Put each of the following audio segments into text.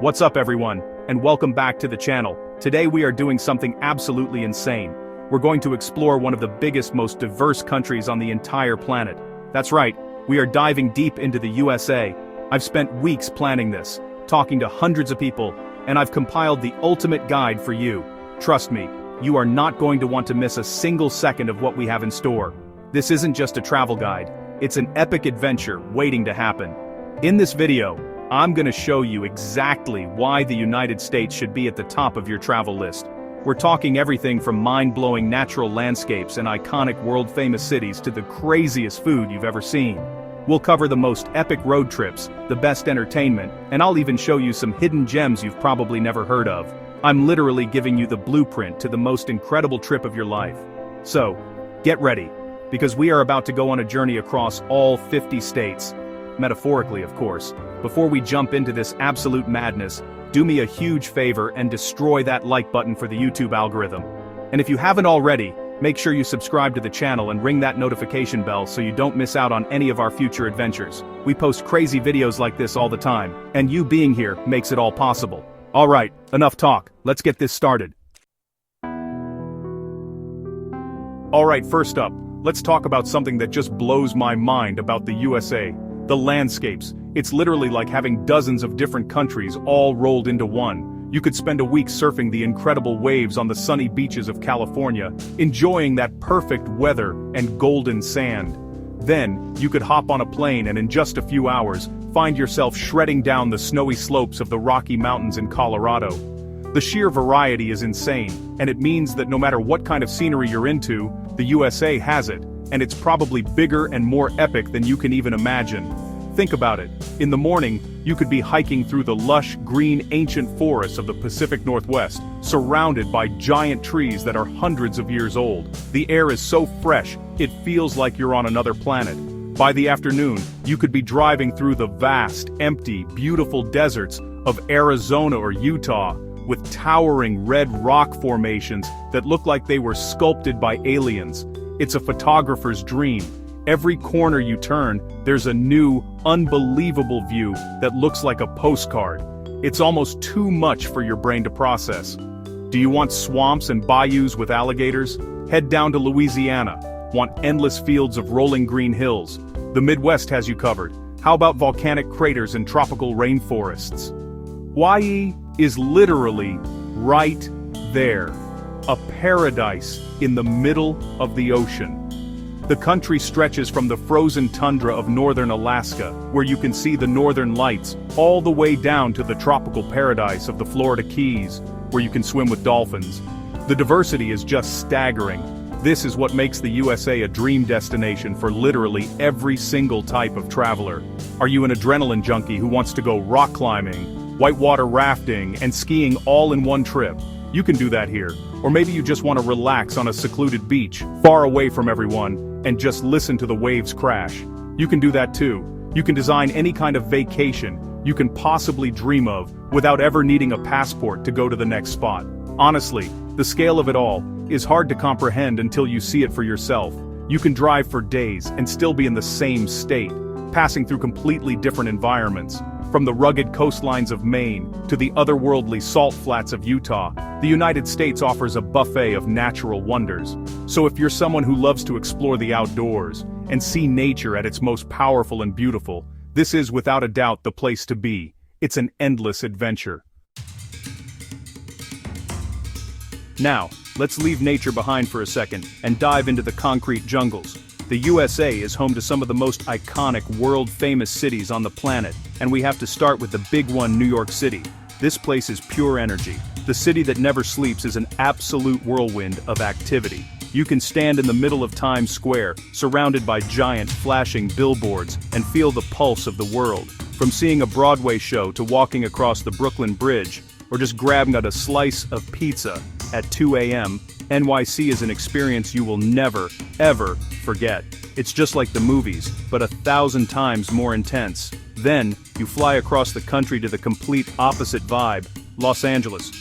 What's up everyone, and welcome back to the channel. Today we are doing something absolutely insane. We're going to explore one of the biggest, most diverse countries on the entire planet. That's right, we are diving deep into the USA. I've spent weeks planning this, talking to hundreds of people, and I've compiled the ultimate guide for you. Trust me, you are not going to want to miss a single second of what we have in store. This isn't just a travel guide, it's an epic adventure waiting to happen. In this video, I'm gonna show you exactly why the United States should be at the top of your travel list. We're talking everything from mind-blowing natural landscapes and iconic world-famous cities to the craziest food you've ever seen. We'll cover the most epic road trips, the best entertainment, and I'll even show you some hidden gems you've probably never heard of. I'm literally giving you the blueprint to the most incredible trip of your life. So, get ready, because we are about to go on a journey across all 50 states. Metaphorically, of course. Before we jump into this absolute madness, do me a huge favor and destroy that like button for the YouTube algorithm. And if you haven't already, make sure you subscribe to the channel and ring that notification bell so you don't miss out on any of our future adventures. We post crazy videos like this all the time, and you being here makes it all possible. Alright, enough talk, let's get this started. Alright, first up, let's talk about something that just blows my mind about the USA. The landscapes. It's literally like having dozens of different countries all rolled into one. You could spend a week surfing the incredible waves on the sunny beaches of California, enjoying that perfect weather and golden sand. Then, you could hop on a plane and in just a few hours, find yourself shredding down the snowy slopes of the Rocky Mountains in Colorado. The sheer variety is insane, and it means that no matter what kind of scenery you're into, the USA has it. And it's probably bigger and more epic than you can even imagine. Think about it. In the morning, you could be hiking through the lush, green, ancient forests of the Pacific Northwest, surrounded by giant trees that are hundreds of years old. The air is so fresh, it feels like you're on another planet. By the afternoon, you could be driving through the vast, empty, beautiful deserts of Arizona or Utah, with towering red rock formations that look like they were sculpted by aliens. It's a photographer's dream. Every corner you turn, there's a new, unbelievable view that looks like a postcard. It's almost too much for your brain to process. Do you want swamps and bayous with alligators? Head down to Louisiana. Want endless fields of rolling green hills? The Midwest has you covered. How about volcanic craters and tropical rainforests? Hawaii is literally right there. A paradise in the middle of the ocean. The country stretches from the frozen tundra of northern Alaska, where you can see the northern lights, all the way down to the tropical paradise of the Florida Keys, where you can swim with dolphins. The diversity is just staggering. This is what makes the USA a dream destination for literally every single type of traveler. Are you an adrenaline junkie who wants to go rock climbing, whitewater rafting, and skiing all in one trip? You can do that here. Or maybe you just want to relax on a secluded beach, far away from everyone, and just listen to the waves crash. You can do that too. You can design any kind of vacation you can possibly dream of without ever needing a passport to go to the next spot. Honestly, the scale of it all is hard to comprehend until you see it for yourself. You can drive for days and still be in the same state, passing through completely different environments. From the rugged coastlines of Maine to the otherworldly salt flats of Utah, the United States offers a buffet of natural wonders. So if you're someone who loves to explore the outdoors and see nature at its most powerful and beautiful, this is without a doubt the place to be. It's an endless adventure. Now, let's leave nature behind for a second and dive into the concrete jungles. The USA is home to some of the most iconic, world-famous cities on the planet, and we have to start with the big one, New York City. This place is pure energy. The city that never sleeps is an absolute whirlwind of activity. You can stand in the middle of Times Square, surrounded by giant, flashing billboards, and feel the pulse of the world. From seeing a Broadway show to walking across the Brooklyn Bridge, or just grabbing out a slice of pizza at 2 a.m., NYC is an experience you will never, ever forget. It's just like the movies, but 1,000 times more intense. Then, you fly across the country to the complete opposite vibe, Los Angeles.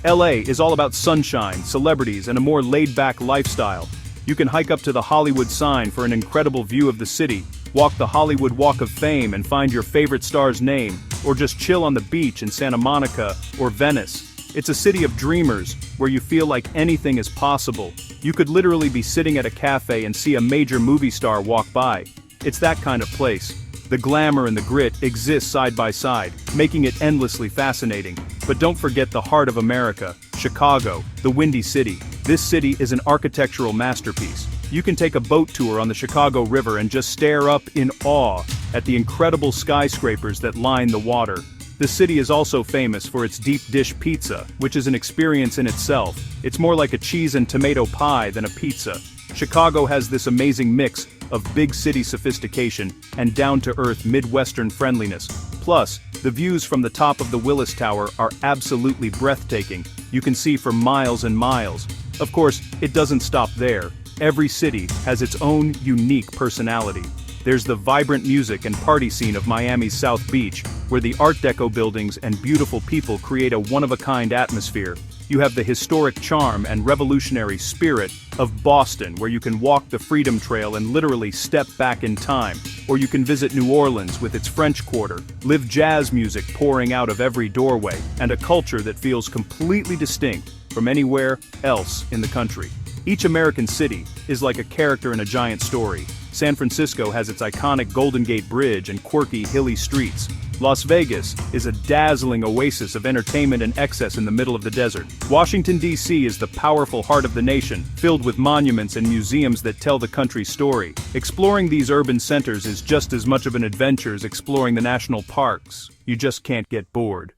LA is all about sunshine, celebrities, and a more laid-back lifestyle. You can hike up to the Hollywood sign for an incredible view of the city, walk the Hollywood Walk of Fame and find your favorite star's name, or just chill on the beach in Santa Monica or Venice. It's a city of dreamers, where you feel like anything is possible. You could literally be sitting at a cafe and see a major movie star walk by. It's that kind of place. The glamour and the grit exist side by side, making it endlessly fascinating. But don't forget the heart of America, Chicago, the Windy City. This city is an architectural masterpiece. You can take a boat tour on the Chicago River and just stare up in awe at the incredible skyscrapers that line the water. The city is also famous for its deep dish pizza, which is an experience in itself. It's more like a cheese and tomato pie than a pizza. Chicago has this amazing mix of big city sophistication and down-to-earth Midwestern friendliness. Plus, the views from the top of the Willis Tower are absolutely breathtaking. You can see for miles and miles. Of course, it doesn't stop there. Every city has its own unique personality. There's the vibrant music and party scene of Miami's South Beach, where the Art Deco buildings and beautiful people create a one-of-a-kind atmosphere. You have the historic charm and revolutionary spirit of Boston, where you can walk the Freedom Trail and literally step back in time. Or you can visit New Orleans with its French Quarter, live jazz music pouring out of every doorway, and a culture that feels completely distinct from anywhere else in the country. Each American city is like a character in a giant story. San Francisco has its iconic Golden Gate Bridge and quirky, hilly streets. Las Vegas is a dazzling oasis of entertainment and excess in the middle of the desert. Washington, D.C. is the powerful heart of the nation, filled with monuments and museums that tell the country's story. Exploring these urban centers is just as much of an adventure as exploring the national parks. You just can't get bored.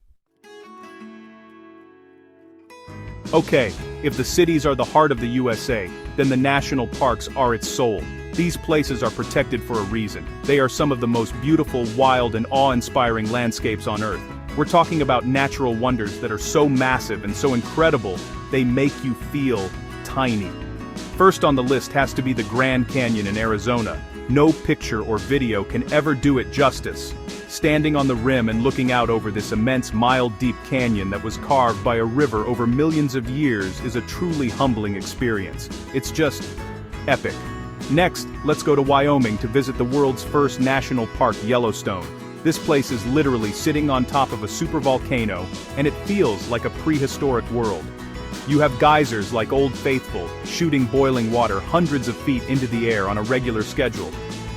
Okay, if the cities are the heart of the USA, then the national parks are its soul. These places are protected for a reason. They are some of the most beautiful, wild, and awe-inspiring landscapes on Earth. We're talking about natural wonders that are so massive and so incredible, they make you feel tiny. First on the list has to be the Grand Canyon in Arizona. No picture or video can ever do it justice. Standing on the rim and looking out over this immense mile-deep canyon that was carved by a river over millions of years is a truly humbling experience. It's just epic. Next, let's go to Wyoming to visit the world's first national park, Yellowstone. This place is literally sitting on top of a supervolcano, and it feels like a prehistoric world. You have geysers like Old Faithful, shooting boiling water hundreds of feet into the air on a regular schedule.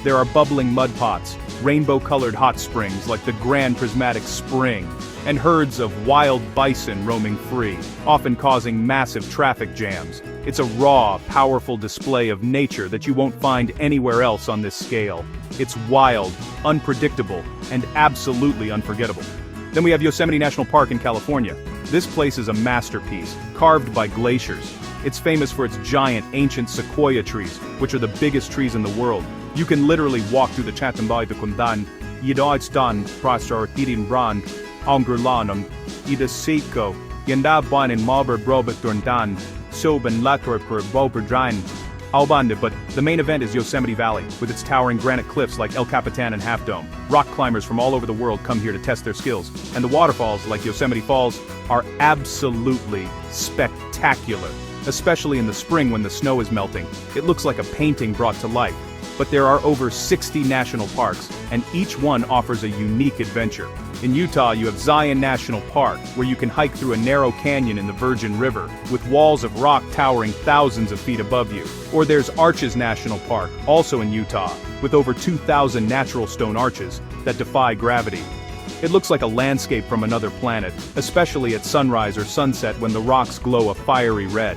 There are bubbling mud pots, rainbow-colored hot springs like the Grand Prismatic Spring, and herds of wild bison roaming free, often causing massive traffic jams. It's a raw, powerful display of nature that you won't find anywhere else on this scale. It's wild, unpredictable, and absolutely unforgettable. Then we have Yosemite National Park in California. This place is a masterpiece, carved by glaciers. It's famous for its giant, ancient sequoia trees, which are the biggest trees in the world. You can literally walk through the Chatham-Bay de Kundan, Yidaudstan, Prasar, Tirin Brand, Angurlanum, Ida Seiko, Yandaban and Malber Brobaturdan, Soban Lator per Boberdrein, Albande. But the main event is Yosemite Valley, with its towering granite cliffs like El Capitan and Half Dome. Rock climbers from all over the world come here to test their skills, and the waterfalls, like Yosemite Falls, are absolutely spectacular. Especially in the spring when the snow is melting, it looks like a painting brought to life. But there are over 60 national parks, and each one offers a unique adventure. In Utah, you have Zion National Park, where you can hike through a narrow canyon in the Virgin River, with walls of rock towering thousands of feet above you. Or there's Arches National Park, also in Utah, with over 2,000 natural stone arches that defy gravity. It looks like a landscape from another planet, especially at sunrise or sunset when the rocks glow a fiery red.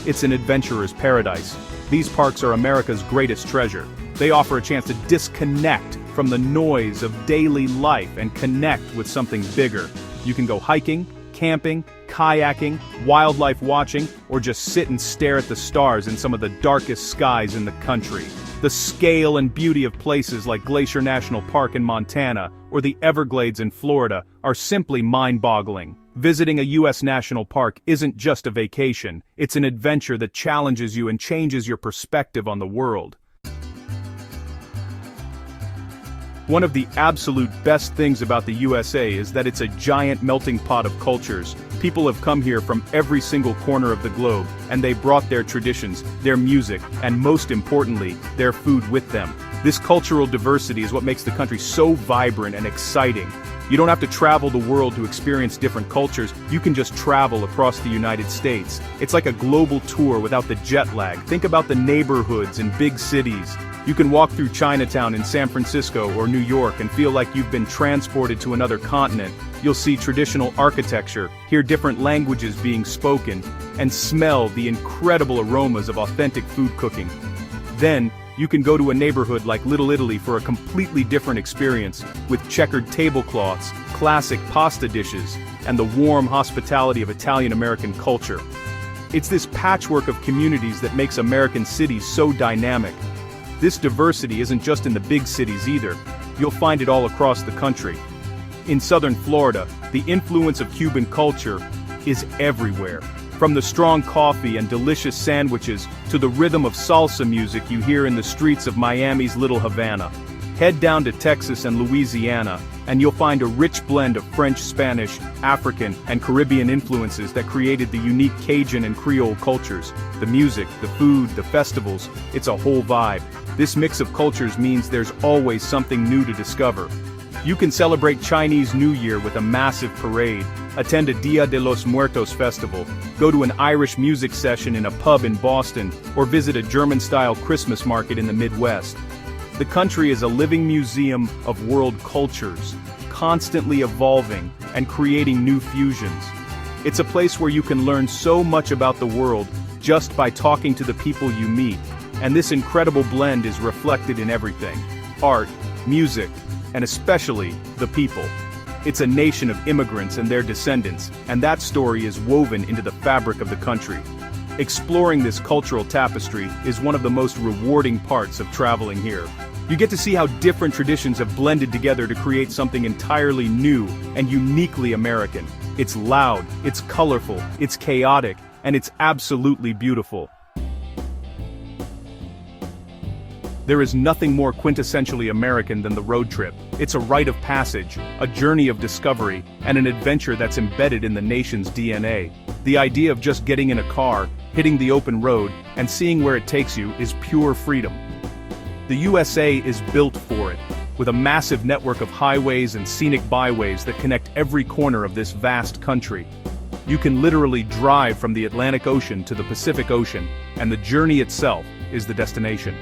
It's an adventurer's paradise. These parks are America's greatest treasure. They offer a chance to disconnect from the noise of daily life and connect with something bigger. You can go hiking, camping, kayaking, wildlife watching, or just sit and stare at the stars in some of the darkest skies in the country. The scale and beauty of places like Glacier National Park in Montana or the Everglades in Florida are simply mind-boggling. Visiting a U.S. national park isn't just a vacation, it's an adventure that challenges you and changes your perspective on the world. One of the absolute best things about the USA is that it's a giant melting pot of cultures. People have come here from every single corner of the globe, and they brought their traditions, their music, and most importantly, their food with them. This cultural diversity is what makes the country so vibrant and exciting. You don't have to travel the world to experience different cultures, you can just travel across the United States. It's like a global tour without the jet lag. Think about the neighborhoods in big cities. You can walk through Chinatown in San Francisco or New York and feel like you've been transported to another continent. You'll see traditional architecture, hear different languages being spoken, and smell the incredible aromas of authentic food cooking. Then, you can go to a neighborhood like Little Italy for a completely different experience, with checkered tablecloths, classic pasta dishes, and the warm hospitality of Italian-American culture. It's this patchwork of communities that makes American cities so dynamic. This diversity isn't just in the big cities either. You'll find it all across the country. In southern Florida, the influence of Cuban culture is everywhere. From the strong coffee and delicious sandwiches to the rhythm of salsa music you hear in the streets of Miami's Little Havana. Head down to Texas and Louisiana, and you'll find a rich blend of French, Spanish, African, and Caribbean influences that created the unique Cajun and Creole cultures. The music, the food, the festivals, it's a whole vibe. This mix of cultures means there's always something new to discover. You can celebrate Chinese New Year with a massive parade, attend a Dia de los Muertos festival, go to an Irish music session in a pub in Boston, or visit a German-style Christmas market in the Midwest. The country is a living museum of world cultures, constantly evolving and creating new fusions. It's a place where you can learn so much about the world just by talking to the people you meet, and this incredible blend is reflected in everything: art, music, and especially the people. It's a nation of immigrants and their descendants, and that story is woven into the fabric of the country. Exploring this cultural tapestry is one of the most rewarding parts of traveling here. You get to see how different traditions have blended together to create something entirely new and uniquely American. It's loud, it's colorful, it's chaotic, and it's absolutely beautiful. There is nothing more quintessentially American than the road trip. It's a rite of passage, a journey of discovery, and an adventure that's embedded in the nation's DNA. The idea of just getting in a car, hitting the open road, and seeing where it takes you is pure freedom. The USA is built for it, with a massive network of highways and scenic byways that connect every corner of this vast country. You can literally drive from the Atlantic Ocean to the Pacific Ocean, and the journey itself is the destination.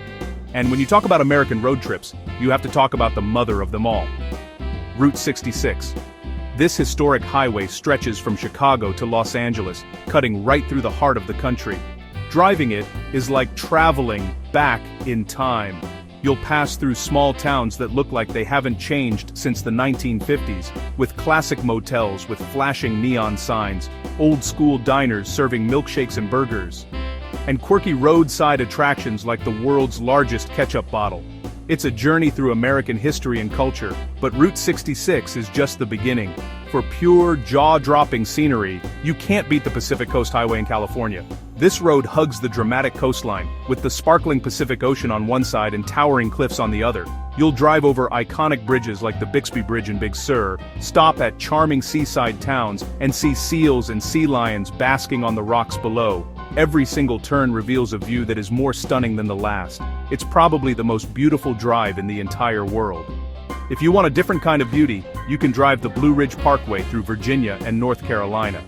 And when you talk about American road trips, you have to talk about the mother of them all: Route 66. This historic highway stretches from Chicago to Los Angeles, cutting right through the heart of the country. Driving it is like traveling back in time. You'll pass through small towns that look like they haven't changed since the 1950s, with classic motels with flashing neon signs, old-school diners serving milkshakes and burgers, and quirky roadside attractions like the world's largest ketchup bottle. It's a journey through American history and culture, but Route 66 is just the beginning. For pure, jaw-dropping scenery, you can't beat the Pacific Coast Highway in California. This road hugs the dramatic coastline, with the sparkling Pacific Ocean on one side and towering cliffs on the other. You'll drive over iconic bridges like the Bixby Bridge in Big Sur, stop at charming seaside towns, and see seals and sea lions basking on the rocks below. Every single turn reveals a view that is more stunning than the last. It's probably the most beautiful drive in the entire world. If you want a different kind of beauty, you can drive the Blue Ridge Parkway through Virginia and North Carolina.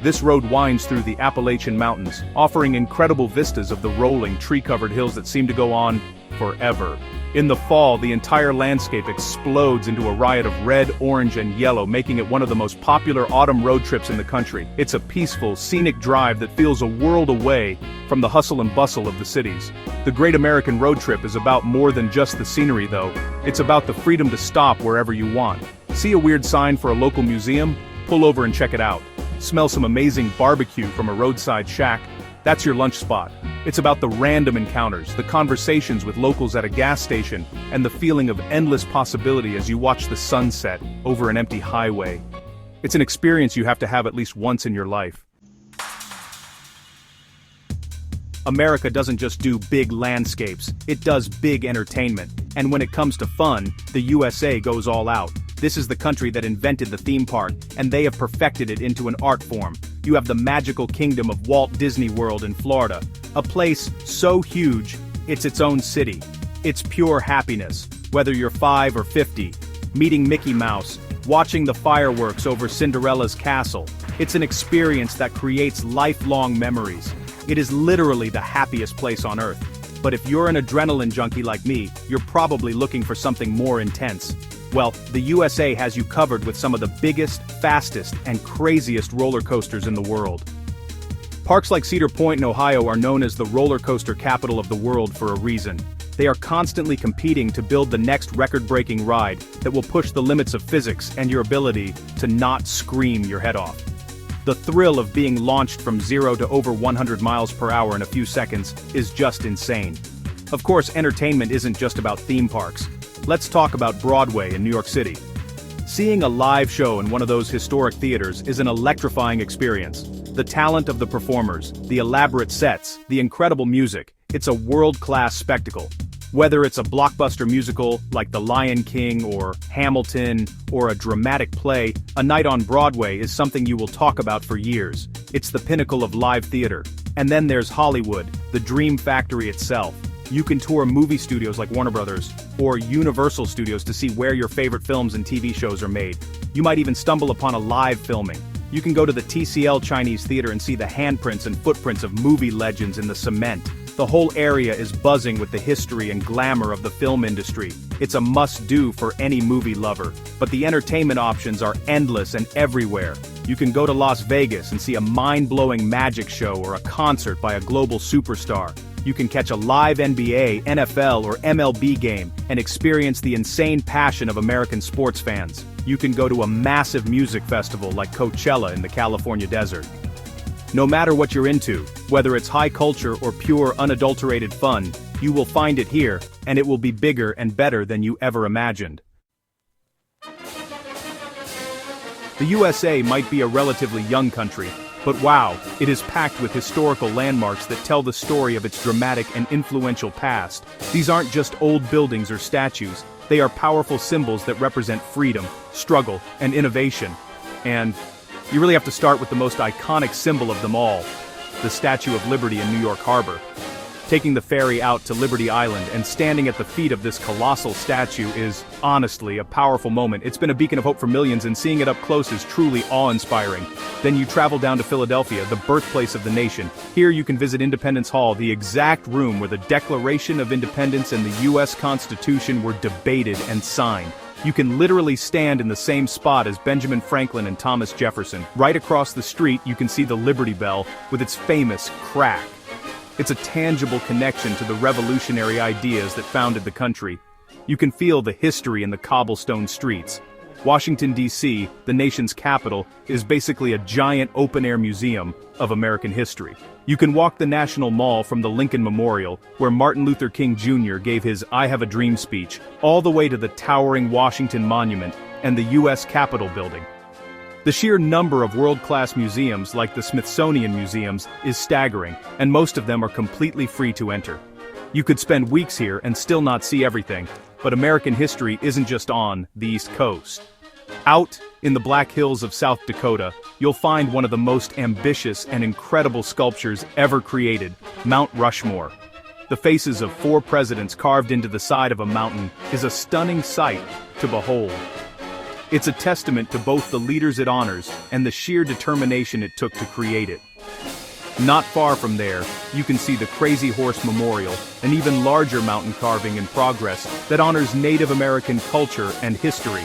This road winds through the Appalachian Mountains, offering incredible vistas of the rolling, tree-covered hills that seem to go on forever. In the fall, the entire landscape explodes into a riot of red, orange, and yellow, making it one of the most popular autumn road trips in the country. It's a peaceful, scenic drive that feels a world away from the hustle and bustle of the cities. The Great American Road Trip is about more than just the scenery, though. It's about the freedom to stop wherever you want. See a weird sign for a local museum? Pull over and check it out. Smell some amazing barbecue from a roadside shack? That's your lunch spot. It's about the random encounters, the conversations with locals at a gas station, and the feeling of endless possibility as you watch the sunset over an empty highway. It's an experience you have to have at least once in your life. America doesn't just do big landscapes, it does big entertainment. And when it comes to fun, the USA goes all out. This is the country that invented the theme park, and they have perfected it into an art form. You have the magical kingdom of Walt Disney World in Florida, a place so huge, it's its own city. It's pure happiness, whether you're 5 or 50. Meeting Mickey Mouse, watching the fireworks over Cinderella's castle. It's an experience that creates lifelong memories. It is literally the happiest place on Earth. But if you're an adrenaline junkie like me, you're probably looking for something more intense. Well, the USA has you covered with some of the biggest, fastest, and craziest roller coasters in the world. Parks like Cedar Point in Ohio are known as the roller coaster capital of the world for a reason. They are constantly competing to build the next record-breaking ride that will push the limits of physics and your ability to not scream your head off. The thrill of being launched from 0 to over 100 miles per hour in a few seconds is just insane. Of course, entertainment isn't just about theme parks. Let's talk about Broadway in New York City. Seeing a live show in one of those historic theaters is an electrifying experience. The talent of the performers, the elaborate sets, the incredible music, it's a world-class spectacle. Whether it's a blockbuster musical like The Lion King or Hamilton or a dramatic play, a night on Broadway is something you will talk about for years. It's the pinnacle of live theater. And then there's Hollywood, the dream factory itself. You can tour movie studios like Warner Brothers or Universal Studios to see where your favorite films and TV shows are made. You might even stumble upon a live filming. You can go to the TCL Chinese Theater and see the handprints and footprints of movie legends in the cement. The whole area is buzzing with the history and glamour of the film industry. It's a must-do for any movie lover. But the entertainment options are endless and everywhere. You can go to Las Vegas and see a mind-blowing magic show or a concert by a global superstar. You can catch a live NBA, NFL, or MLB game and experience the insane passion of American sports fans. You can go to a massive music festival like Coachella in the California desert. No matter what you're into, whether it's high culture or pure unadulterated fun, you will find it here, and it will be bigger and better than you ever imagined. The USA might be a relatively young country, but wow, it is packed with historical landmarks that tell the story of its dramatic and influential past. These aren't just old buildings or statues, they are powerful symbols that represent freedom, struggle, and innovation. And you really have to start with the most iconic symbol of them all, the Statue of Liberty in New York Harbor. Taking the ferry out to Liberty Island and standing at the feet of this colossal statue is, honestly, a powerful moment. It's been a beacon of hope for millions, and seeing it up close is truly awe-inspiring. Then you travel down to Philadelphia, the birthplace of the nation. Here you can visit Independence Hall, the exact room where the Declaration of Independence and the U.S. Constitution were debated and signed. You can literally stand in the same spot as Benjamin Franklin and Thomas Jefferson. Right across the street, you can see the Liberty Bell with its famous crack. It's a tangible connection to the revolutionary ideas that founded the country. You can feel the history in the cobblestone streets. Washington, D.C., the nation's capital, is basically a giant open-air museum of American history. You can walk the National Mall from the Lincoln Memorial, where Martin Luther King Jr. gave his "I Have a Dream" speech, all the way to the towering Washington Monument and the U.S. Capitol building. The sheer number of world-class museums like the Smithsonian Museums is staggering, and most of them are completely free to enter. You could spend weeks here and still not see everything, but American history isn't just on the East Coast. Out in the Black Hills of South Dakota, you'll find one of the most ambitious and incredible sculptures ever created, Mount Rushmore. The faces of 4 presidents carved into the side of a mountain is a stunning sight to behold. It's a testament to both the leaders it honors and the sheer determination it took to create it. Not far from there, you can see the Crazy Horse Memorial, an even larger mountain carving in progress that honors Native American culture and history.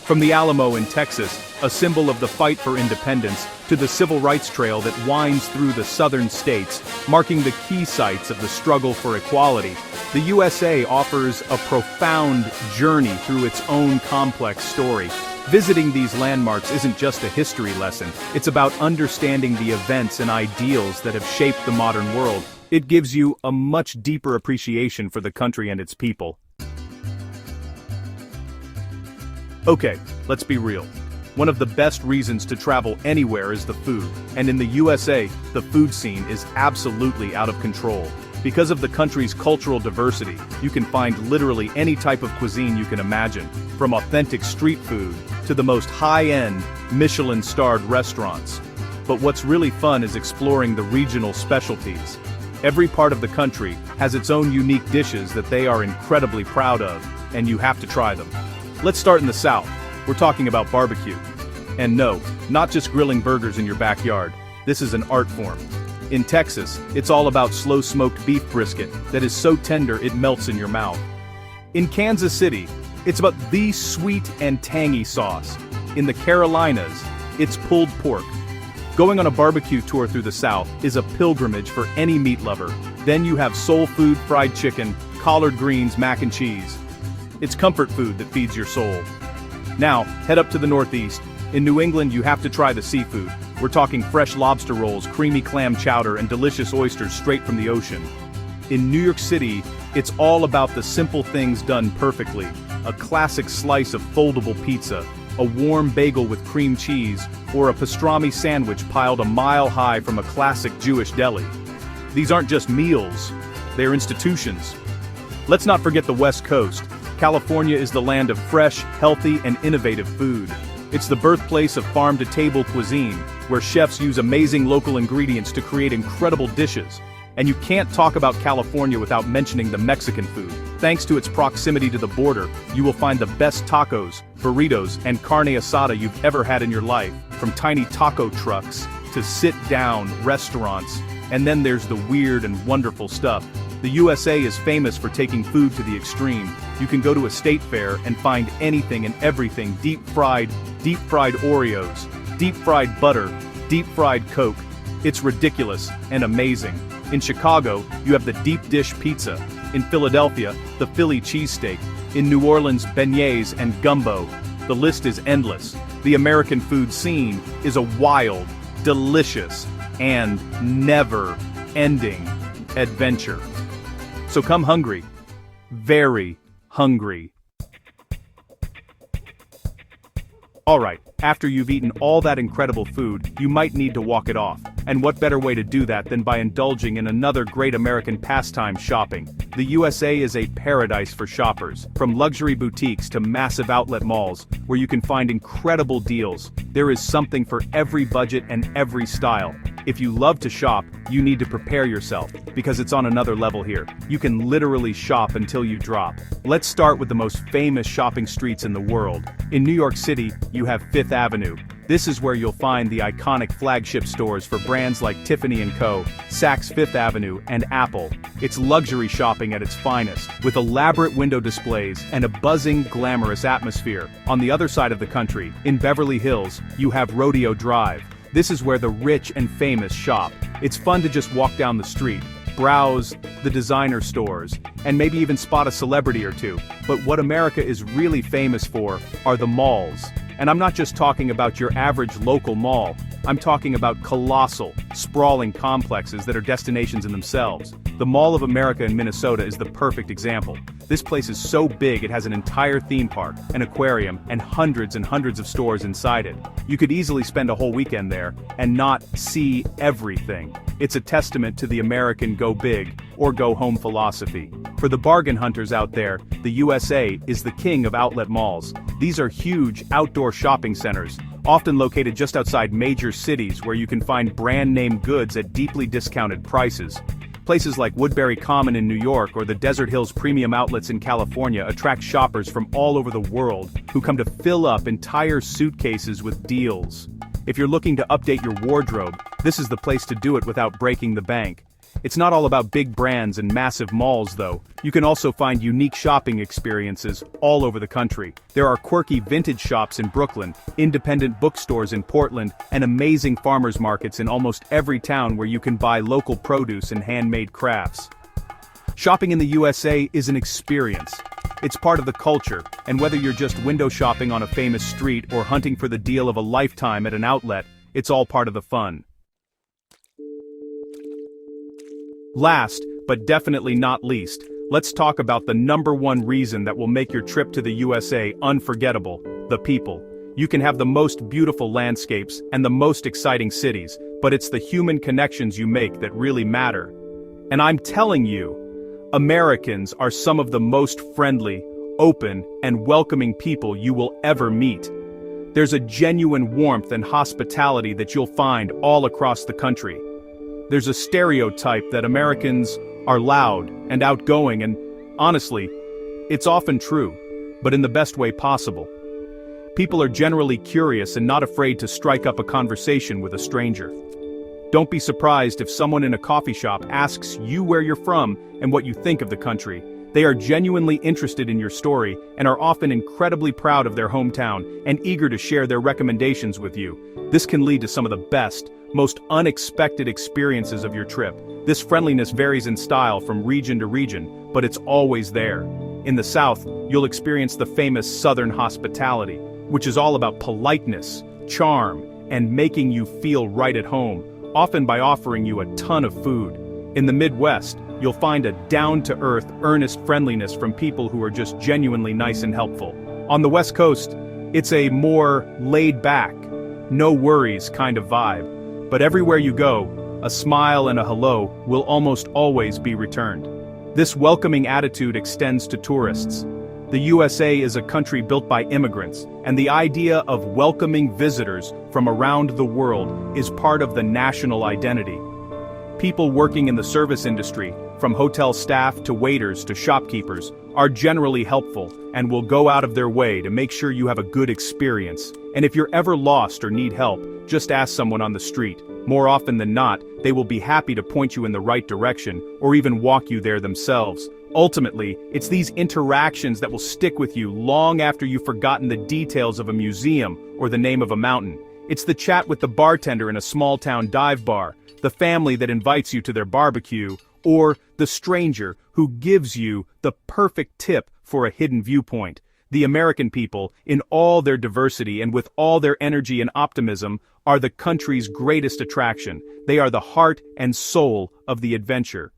From the Alamo in Texas, a symbol of the fight for independence, to the Civil Rights Trail that winds through the southern states, marking the key sites of the struggle for equality, the USA offers a profound journey through its own complex story. Visiting these landmarks isn't just a history lesson, it's about understanding the events and ideals that have shaped the modern world. It gives you a much deeper appreciation for the country and its people. Okay, let's be real. One of the best reasons to travel anywhere is the food, and in the USA, the food scene is absolutely out of control. Because of the country's cultural diversity, you can find literally any type of cuisine you can imagine, from authentic street food to the most high-end, Michelin-starred restaurants. But what's really fun is exploring the regional specialties. Every part of the country has its own unique dishes that they are incredibly proud of, and you have to try them. Let's start in the South, We're talking about barbecue. And no, not just grilling burgers in your backyard. This is an art form. In Texas, it's all about slow-smoked beef brisket that is so tender it melts in your mouth. In Kansas City, it's about the sweet and tangy sauce. In the Carolinas, it's pulled pork. Going on a barbecue tour through the South is a pilgrimage for any meat lover. Then you have soul food, fried chicken, collard greens, mac and cheese. It's comfort food that feeds your soul. Now, head up to the Northeast. In New England, you have to try the seafood. We're talking fresh lobster rolls, creamy clam chowder, and delicious oysters straight from the ocean. In New York City, it's all about the simple things done perfectly. A classic slice of foldable pizza, a warm bagel with cream cheese, or a pastrami sandwich piled a mile high from a classic Jewish deli. These aren't just meals, they're institutions. Let's not forget the West Coast. California is the land of fresh, healthy, and innovative food. It's the birthplace of farm-to-table cuisine, where chefs use amazing local ingredients to create incredible dishes. And you can't talk about California without mentioning the Mexican food. Thanks to its proximity to the border, you will find the best tacos, burritos, and carne asada you've ever had in your life, from tiny taco trucks to sit-down restaurants. And then there's the weird and wonderful stuff. The USA is famous for taking food to the extreme. You can go to a state fair and find anything and everything: deep-fried Oreos, deep-fried butter, deep-fried Coke. It's ridiculous and amazing. In Chicago, you have the deep dish pizza. In Philadelphia, the Philly cheesesteak. In New Orleans, beignets and gumbo. The list is endless. The American food scene is a wild, delicious, and never-ending adventure. So come hungry. Very hungry. Alright, after you've eaten all that incredible food, you might need to walk it off. And what better way to do that than by indulging in another great American pastime: shopping. The USA is a paradise for shoppers. From luxury boutiques to massive outlet malls, where you can find incredible deals, there is something for every budget and every style. If you love to shop, you need to prepare yourself, because it's on another level here. You can literally shop until you drop. Let's start with the most famous shopping streets in the world. In New York City, you have Fifth Avenue. This is where you'll find the iconic flagship stores for brands like Tiffany & Co., Saks Fifth Avenue, and Apple. It's luxury shopping at its finest, with elaborate window displays and a buzzing, glamorous atmosphere. On the other side of the country, in Beverly Hills, you have Rodeo Drive. This is where the rich and famous shop. It's fun to just walk down the street, browse the designer stores, and maybe even spot a celebrity or two. But what America is really famous for are the malls. And I'm not just talking about your average local mall. I'm talking about colossal, sprawling complexes that are destinations in themselves. The Mall of America in Minnesota is the perfect example. This place is so big it has an entire theme park, an aquarium, and hundreds of stores inside it. You could easily spend a whole weekend there and not see everything. It's a testament to the American go big or go home philosophy. For the bargain hunters out there, the USA is the king of outlet malls. These are huge outdoor shopping centers, often located just outside major cities, where you can find brand-name goods at deeply discounted prices. Places like Woodbury Common in New York or the Desert Hills Premium Outlets in California attract shoppers from all over the world who come to fill up entire suitcases with deals. If you're looking to update your wardrobe, this is the place to do it without breaking the bank. It's not all about big brands and massive malls, though. You can also find unique shopping experiences all over the country. There are quirky vintage shops in Brooklyn, independent bookstores in Portland, and amazing farmers markets in almost every town where you can buy local produce and handmade crafts. Shopping in the USA is an experience. It's part of the culture, and whether you're just window shopping on a famous street or hunting for the deal of a lifetime at an outlet, it's all part of the fun. Last, but definitely not least, let's talk about the #1 reason that will make your trip to the USA unforgettable: the people. You can have the most beautiful landscapes and the most exciting cities, but it's the human connections you make that really matter. And I'm telling you, Americans are some of the most friendly, open, and welcoming people you will ever meet. There's a genuine warmth and hospitality that you'll find all across the country. There's a stereotype that Americans are loud and outgoing, and honestly, it's often true, but in the best way possible. People are generally curious and not afraid to strike up a conversation with a stranger. Don't be surprised if someone in a coffee shop asks you where you're from and what you think of the country. They are genuinely interested in your story and are often incredibly proud of their hometown and eager to share their recommendations with you. This can lead to some of the best, most unexpected experiences of your trip. This friendliness varies in style from region to region, but it's always there. In the South, you'll experience the famous Southern hospitality, which is all about politeness, charm, and making you feel right at home, often by offering you a ton of food. In the Midwest, you'll find a down-to-earth, earnest friendliness from people who are just genuinely nice and helpful. On the West Coast, it's a more laid-back, no-worries kind of vibe. But everywhere you go, a smile and a hello will almost always be returned. This welcoming attitude extends to tourists. The USA is a country built by immigrants, and the idea of welcoming visitors from around the world is part of the national identity. People working in the service industry, from hotel staff to waiters to shopkeepers, are generally helpful and will go out of their way to make sure you have a good experience. And if you're ever lost or need help, just ask someone on the street. More often than not, they will be happy to point you in the right direction or even walk you there themselves. Ultimately, it's these interactions that will stick with you long after you've forgotten the details of a museum or the name of a mountain. It's the chat with the bartender in a small-town dive bar, the family that invites you to their barbecue, or the stranger who gives you the perfect tip for a hidden viewpoint. The American people, in all their diversity and with all their energy and optimism, are the country's greatest attraction. They are the heart and soul of the adventure.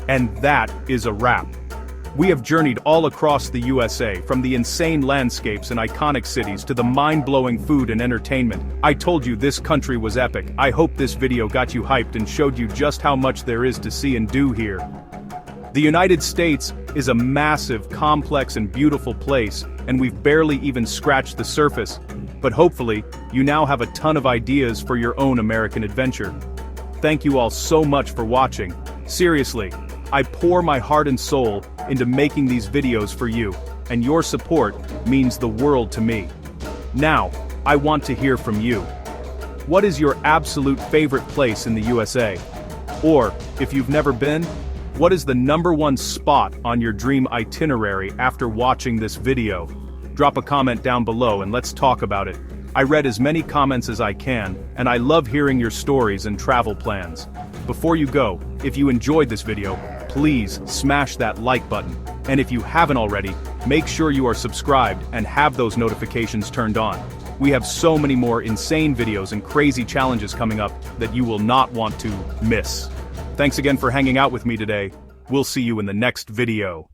And that is a wrap. We have journeyed all across the USA, from the insane landscapes and iconic cities to the mind-blowing food and entertainment. I told you this country was epic. I hope this video got you hyped and showed you just how much there is to see and do here. The United States is a massive, complex, and beautiful place, and we've barely even scratched the surface. But hopefully, you now have a ton of ideas for your own American adventure. Thank you all so much for watching. Seriously, I pour my heart and soul into making these videos for you, and your support means the world to me. Now, I want to hear from you. What is your absolute favorite place in the USA? Or, if you've never been, what is the #1 spot on your dream itinerary after watching this video? Drop a comment down below and let's talk about it. I read as many comments as I can, and I love hearing your stories and travel plans. Before you go, if you enjoyed this video, please smash that like button. And if you haven't already, make sure you are subscribed and have those notifications turned on. We have so many more insane videos and crazy challenges coming up that you will not want to miss. Thanks again for hanging out with me today. We'll see you in the next video.